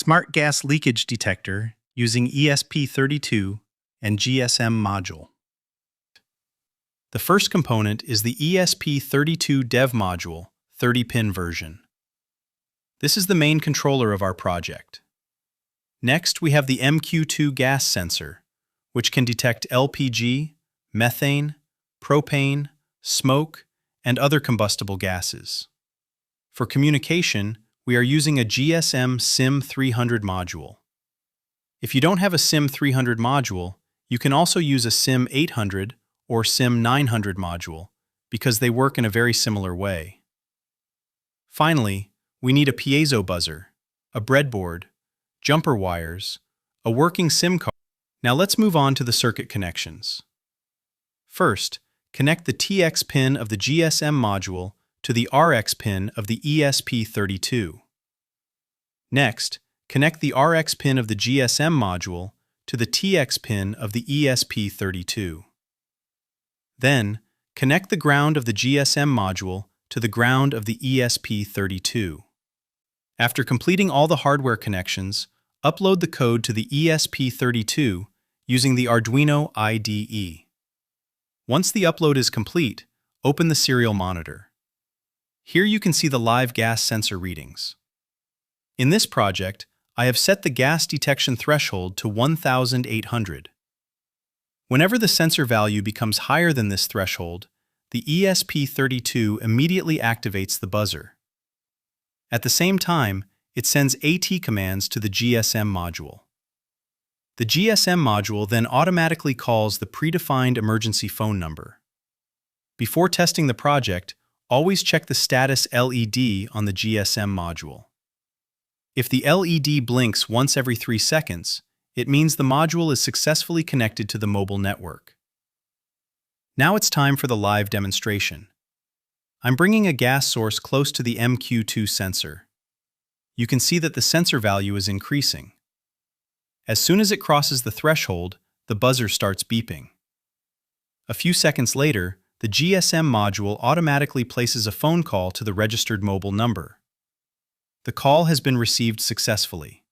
Smart gas leakage detector using ESP32 and GSM module. The first component is the ESP32 dev module, 30-pin version. This is the main controller of our project. Next, we have the MQ2 gas sensor, which can detect LPG, methane, propane, smoke, and other combustible gases. For communication, we are using a GSM SIM300 module. If you don't have a SIM300 module, you can also use a SIM800 or SIM900 module because they work in a very similar way. Finally, we need a piezo buzzer, a breadboard, jumper wires, a working SIM card. Now let's move on to the circuit connections. First, connect the TX pin of the GSM module to the RX pin of the ESP32. Next, connect the RX pin of the GSM module to the TX pin of the ESP32. Then, connect the ground of the GSM module to the ground of the ESP32. After completing all the hardware connections, upload the code to the ESP32 using the Arduino IDE. Once the upload is complete, open the serial monitor. Here you can see the live gas sensor readings. In this project, I have set the gas detection threshold to 1,800. Whenever the sensor value becomes higher than this threshold, the ESP32 immediately activates the buzzer. At the same time, it sends AT commands to the GSM module. The GSM module then automatically calls the predefined emergency phone number. Before testing the project, always check the status LED on the GSM module. If the LED blinks once every 3 seconds, it means the module is successfully connected to the mobile network. Now it's time for the live demonstration. I'm bringing a gas source close to the MQ2 sensor. You can see that the sensor value is increasing. As soon as it crosses the threshold, the buzzer starts beeping. A few seconds later, the GSM module automatically places a phone call to the registered mobile number. The call has been received successfully.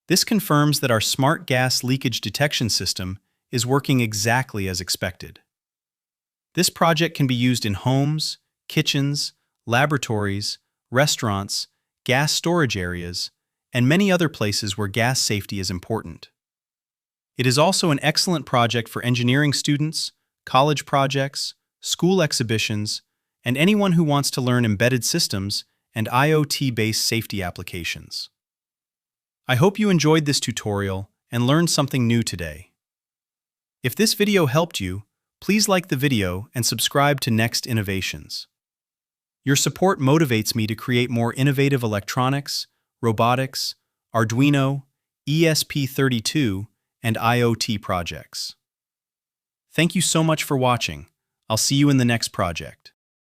This confirms that our smart gas leakage detection system is working exactly as expected. This project can be used in homes, kitchens, laboratories, restaurants, gas storage areas, and many other places where gas safety is important. It is also an excellent project for engineering students, college projects, school exhibitions, and anyone who wants to learn embedded systems and IoT-based safety applications. I hope you enjoyed this tutorial and learned something new today. If this video helped you, please like the video and subscribe to Next Innovations. Your support motivates me to create more innovative electronics, robotics, Arduino, ESP32, and IoT projects. Thank you so much for watching. I'll see you in the next project.